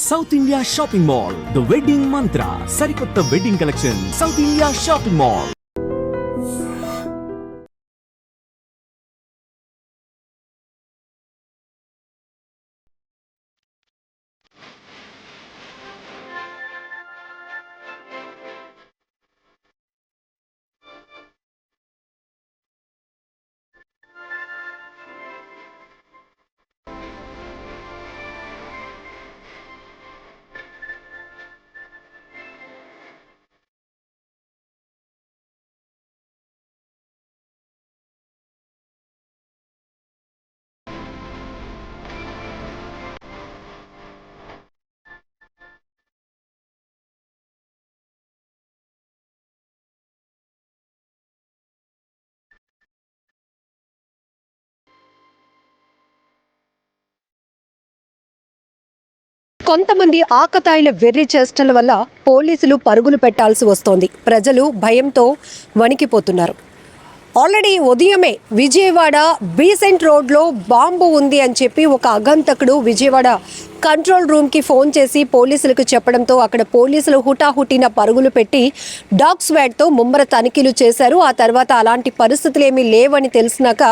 South India shopping mall, the wedding మంత్ర, సరికొత్త wedding collection, south India shopping mall. కొంతమంది ఆకతాయిల వెర్రి చేష్టల వల్ల పోలీసులు పరుగులు పెట్టాల్సి వస్తోంది. ప్రజలు భయంతో వణికిపోతున్నారు. ఆల్రెడీ ఉదయమే విజయవాడ బీసెంట్ రోడ్లో బాంబు ఉంది అని చెప్పి ఒక అగంతకుడు విజయవాడ కంట్రోల్ రూమ్కి ఫోన్ చేసి పోలీసులకు చెప్పడంతో అక్కడ పోలీసులు హుటాహుటిన పరుగులు పెట్టి డాగ్ స్క్వాడ్తో ముమ్మర తనిఖీలు చేశారు. ఆ తర్వాత అలాంటి పరిస్థితులు ఏమీ లేవని తెలిసినాక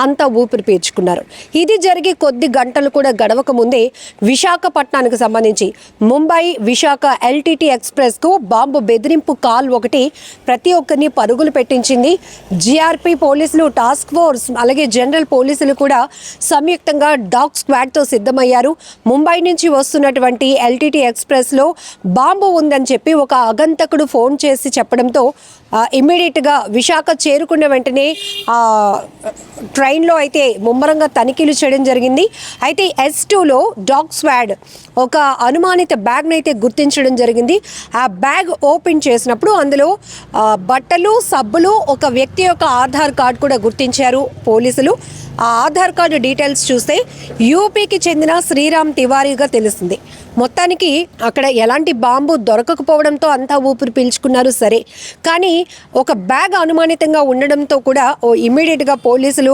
అంతా ఊపిరి పీల్చుకున్నారు. ఇది జరిగి కొద్ది గంటలు కూడా గడవక ముందే విశాఖపట్నానికి సంబంధించి ముంబై విశాఖ ఎల్టీటీ ఎక్స్ప్రెస్కు బాంబు బెదిరింపు కాల్ ఒకటి ప్రతి ఒక్కరిని పరుగులు పెట్టించింది. జీఆర్పీ పోలీసులు, టాస్క్ ఫోర్స్, అలాగే జనరల్ పోలీసులు కూడా సంయుక్తంగా డాగ్ స్క్వాడ్తో సిద్ధమయ్యారు. ముంబై నుంచి వస్తున్నటువంటి ఎల్టీటీ ఎక్స్ప్రెస్లో బాంబు ఉందని చెప్పి ఒక అగంతకుడు ఫోన్ చేసి చెప్పడంతో ఇమ్మీడియట్గా విశాఖ చేరుకున్న వెంటనే ట్రైన్లో అయితే ముమ్మరంగా తనిఖీలు చేయడం జరిగింది. అయితే S2లో డాగ్ స్క్వాడ్ ఒక అనుమానిత బ్యాగ్ని అయితే గుర్తించడం జరిగింది. ఆ బ్యాగ్ ఓపెన్ చేసినప్పుడు అందులో బట్టలు, సబ్బులు, ఒక వ్యక్తి యొక్క ఆధార్ కార్డు కూడా గుర్తించారు పోలీసులు. ఆ ఆధార్ కార్డు డీటెయిల్స్ చూస్తే యూపీకి చెందిన శ్రీరామ్ తివారీగా తెలుస్తుంది. మొత్తానికి అక్కడ ఎలాంటి బాంబు దొరకకపోవడంతో అంతా ఊపిరి పీల్చుకున్నారు. సరే, కానీ ఒక బ్యాగ్ అనుమానితంగా ఉండడంతో కూడా ఇమ్మీడియట్గా పోలీసులు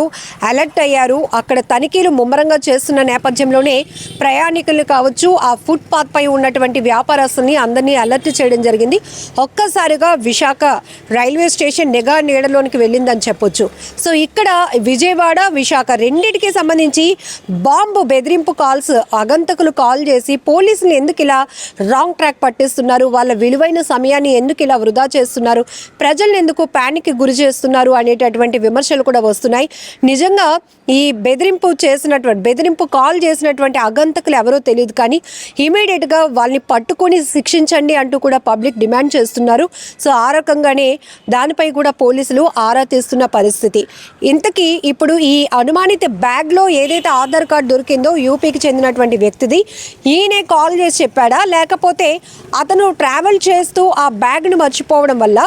అలర్ట్ అయ్యారు. అక్కడ తనిఖీలు ముమ్మరంగా చేస్తున్న నేపథ్యంలోనే ప్రయాణికులు కావచ్చు, ఆ ఫుట్పాత్ పై ఉన్నటువంటి వ్యాపారస్తుల్ని అందరినీ అలర్ట్ చేయడం జరిగింది. ఒక్కసారిగా విశాఖ రైల్వే స్టేషన్ నిఘా నీడలోనికి వెళ్ళిందని చెప్పొచ్చు. సో ఇక్కడ విజయవాడ, విశాఖ రెండింటికి సంబంధించి బాంబు బెదిరింపు కాల్స్ అగంతకులు కాల్ చేసి పోలీసులు ఎందుకు ఇలా రాంగ్ ట్రాక్ పట్టిస్తున్నారు, వాళ్ళ విలువైన సమయాన్ని ఎందుకు ఇలా వృధా చేస్తున్నారు, ప్రజలను ఎందుకు ప్యానిక్ గురి చేస్తున్నారు అనేటటువంటి విమర్శలు కూడా వస్తున్నాయి. నిజంగా ఈ బెదిరింపు కాల్ చేసినటువంటి అగంతకులు ఎవరో తెలియదు, కానీ ఇమీడియట్గా వాళ్ళని పట్టుకొని శిక్షించండి అంటూ కూడా పబ్లిక్ డిమాండ్ చేస్తున్నారు. సో ఆ రకంగానే దానిపై కూడా పోలీసులు ఆరా తీస్తున్న పరిస్థితి. ఇంతకీ ఇప్పుడు ఈ అనుమానిత బ్యాగ్లో ఏదైతే ఆధార్ కార్డు దొరికిందో యూపీకి చెందినటువంటి వ్యక్తిది, ఈయనే కాల్ చేసి చెప్పాడా, లేకపోతే అతను ట్రావెల్ చేస్తూ ఆ బ్యాగ్ను మర్చిపోవడం వల్ల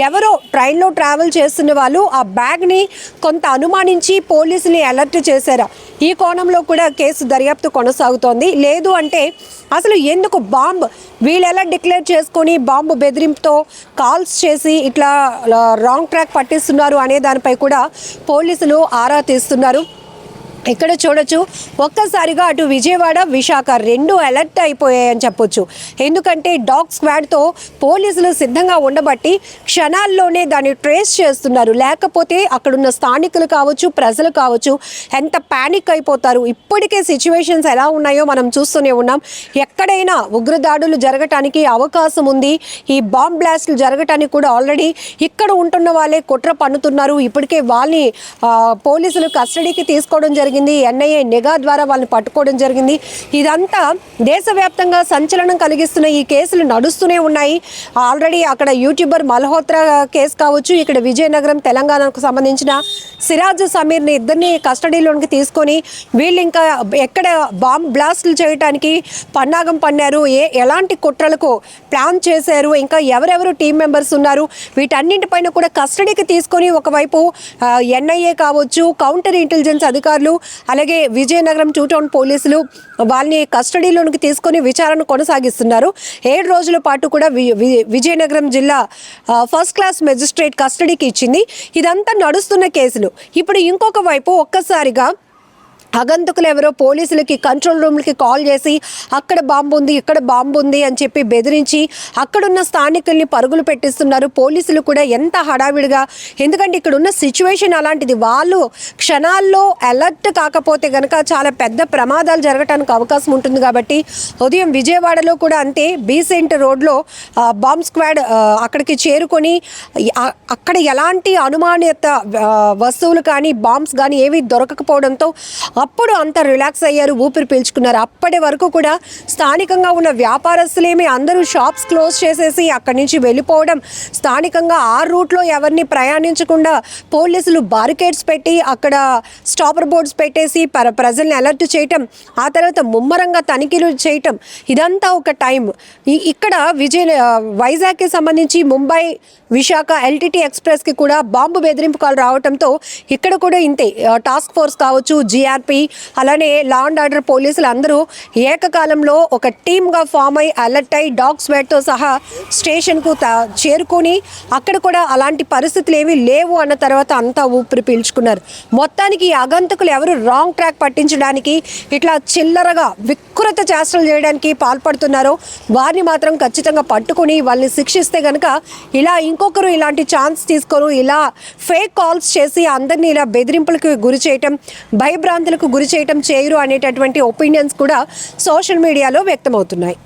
ఎవరో ట్రైన్లో ట్రావెల్ చేస్తున్న వాళ్ళు ఆ బ్యాగ్ని కొంత అనుమానించి పోలీసుని అలర్ట్ చేశారా? ఈ కోణంలో కూడా కేసు దర్యాప్తు కొనసాగుతోంది. లేదు అంటే అసలు ఎందుకు బాంబ్ వీళ్ళు ఎలా డిక్లేర్ చేసుకొని బాంబు బెదిరింపుతో కాల్స్ చేసి ఇట్లా రాంగ్ ట్రాక్ పట్టిస్తున్నారు అనే దానిపై కూడా పోలీసులు ఆరా తీస్తున్నారు. ఇక్కడ చూడొచ్చు, ఒక్కసారిగా అటు విజయవాడ, విశాఖ రెండు అలర్ట్ అయిపోయాయని చెప్పొచ్చు. ఎందుకంటే డాగ్ స్క్వాడ్తో పోలీసులు సిద్ధంగా ఉండబట్టి క్షణాల్లోనే దాన్ని ట్రేస్ చేస్తున్నారు. లేకపోతే అక్కడున్న స్థానికులు కావచ్చు, ప్రజలు కావచ్చు, ఎంత ప్యానిక్ అయిపోతారు. ఇప్పటికే సిచ్యువేషన్స్ ఎలా ఉన్నాయో మనం చూస్తూనే ఉన్నాం. ఎక్కడైనా ఉగ్రదాడులు జరగటానికి అవకాశం ఉంది. ఈ బాంబ్ బ్లాస్టులు జరగటానికి కూడా ఆల్రెడీ ఇక్కడ ఉంటున్న వాళ్ళే కుట్ర పన్నుతున్నారు. ఇప్పటికే వాళ్ళని పోలీసులు కస్టడీకి తీసుకోవడం జరిగింది. ఎన్ఐఏ నిఘా ద్వారా వాళ్ళని పట్టుకోవడం జరిగింది. ఇదంతా దేశవ్యాప్తంగా సంచలనం కలిగిస్తున్న ఈ కేసులు నడుస్తూనే ఉన్నాయి. ఆల్రెడీ అక్కడ యూట్యూబర్ మల్హోత్రా కేసు కావచ్చు, ఇక్కడ విజయనగరం తెలంగాణకు సంబంధించిన సిరాజ్ సమీర్ని ఇద్దరిని కస్టడీలోనికి తీసుకొని వీళ్ళు ఇంకా ఎక్కడ బాంబ్ బ్లాస్టులు చేయడానికి పన్నాగం పన్నారు, ఎలాంటి కుట్రలకు ప్లాన్ చేశారు, ఇంకా ఎవరెవరు టీం మెంబర్స్ ఉన్నారు, వీటన్నింటిపైన కూడా కస్టడీకి తీసుకొని ఒకవైపు ఎన్ఐఏ కావచ్చు, కౌంటర్ ఇంటెలిజెన్స్ అధికారులు, అలాగే విజయనగరం 2 టౌన్ పోలీసులు వాళ్ళని కస్టడీలోనికి తీసుకొని విచారణ కొనసాగిస్తున్నారు. 7 రోజుల పాటు కూడా విజయనగరం జిల్లా ఫస్ట్ క్లాస్ మెజిస్ట్రేట్ కస్టడీకి ఇచ్చింది. ఇదంతా నడుస్తున్న కేసులు. ఇప్పుడు ఇంకొక వైపు ఒక్కసారిగా ఆగంతకులు ఎవరో పోలీసులకి కంట్రోల్ రూమ్లకి కాల్ చేసి అక్కడ బాంబు ఉంది, ఇక్కడ బాంబు ఉంది అని చెప్పి బెదిరించి అక్కడున్న స్థానికుల్ని పరుగులు పెట్టిస్తున్నారు. పోలీసులు కూడా ఎంత హడావిడిగా, ఎందుకంటే ఇక్కడ ఉన్న సిచ్యువేషన్ అలాంటిది. వాళ్ళు క్షణాల్లో అలర్ట్ కాకపోతే కనుక చాలా పెద్ద ప్రమాదాలు జరగడానికి అవకాశం ఉంటుంది. కాబట్టి ఉదయం విజయవాడలో కూడా అంతే, బీసెంట్ రోడ్లో బాంబ్ స్క్వాడ్ అక్కడికి చేరుకొని అక్కడ ఎలాంటి అనుమానిత వస్తువులు కానీ బాంబ్స్ కానీ ఏవి దొరకకపోవడంతో అప్పుడు అంత రిలాక్స్ అయ్యారు, ఊపిరి పీల్చుకున్నారు. అప్పటి వరకు కూడా స్థానికంగా ఉన్న వ్యాపారస్తులేమి అందరూ షాప్స్ క్లోజ్ చేసేసి అక్కడి నుంచి వెళ్ళిపోవడం, స్థానికంగా ఆ రూట్లో ఎవరిని ప్రయాణించకుండా పోలీసులు బారికేడ్స్ పెట్టి అక్కడ స్టాపర్ బోర్డ్స్ పెట్టేసి ప్రజల్ని అలర్ట్ చేయటం, ఆ తర్వాత ముమ్మరంగా తనిఖీలు చేయటం, ఇదంతా ఒక టైం. ఇక్కడ వైజాగ్కి సంబంధించి ముంబై విశాఖ ఎల్టీటీ ఎక్స్ప్రెస్కి కూడా బాంబు బెదిరింపు కాల్ రావడంతో ఇక్కడ కూడా ఇంతే, టాస్క్ ఫోర్స్ కావచ్చు, జీఆర్పీ, అలానే లా అండ్ ఆర్డర్ పోలీసులు అందరూ ఏకకాలంలో ఒక టీమ్గా ఫామ్ అయి అలర్ట్ అయి డాగ్ స్క్వాడ్తో సహా స్టేషన్కు చేరుకొని అక్కడ కూడా అలాంటి పరిస్థితులు ఏమీ లేవు అన్న తర్వాత అంతా ఊపిరి పీల్చుకున్నారు. మొత్తానికి ఈ ఆగంతకులు ఎవరు రాంగ్ ట్రాక్ పట్టించడానికి, ఇట్లా చిల్లరగా వికృత చేష్టలు చేయడానికి పాల్పడుతున్నారో వారిని మాత్రం ఖచ్చితంగా పట్టుకుని వాళ్ళని శిక్షిస్తే కనుక ఇలా ఇంకొకరు ఇలాంటి ఛాన్స్ తీసుకోరు, ఇలా ఫేక్ కాల్స్ చేసి అందరినీ ఇలా బెదిరింపులకు గురి చేయటం, భయభ్రాంతులకు గురి చేయటం చేయరు అనేటటువంటి ఒపీనియన్స్ కూడా సోషల్ మీడియాలో వ్యక్తమవుతున్నాయి.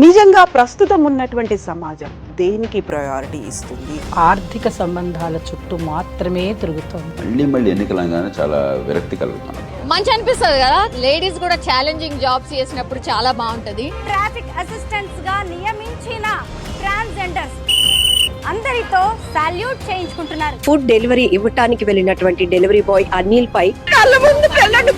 నిజంగా ప్రస్తుతం ఉన్నటువంటి సమాజం దేనికి ప్రయారిటీ ఇస్తుంది? ఆర్థిక సంబంధాల చుట్టూ మాత్రమే తిరుగుతోంది. మళ్ళీ ఎన్నికలంగానే చాలా విరక్తి కలుగుతున్నాం. మంచి అనిపిస్తుంది కదా, లేడీస్ కూడా ఛాలెంజింగ్ జాబ్స్ చేసినప్పుడు చాలా బాగుంటది. ట్రాఫిక్ అసిస్టెంట్స్ గా నియమించిన ట్రాన్స్జెండర్స్ అందరితో సాల్యూట్ చేయించుకుంటున్నారు. ఫుడ్ డెలివరీ ఇవ్వటానికి వెళ్ళినటువంటి డెలివరీ బాయ్ అనిల్ పై కళ్ళ ముందు పెళ్ళండి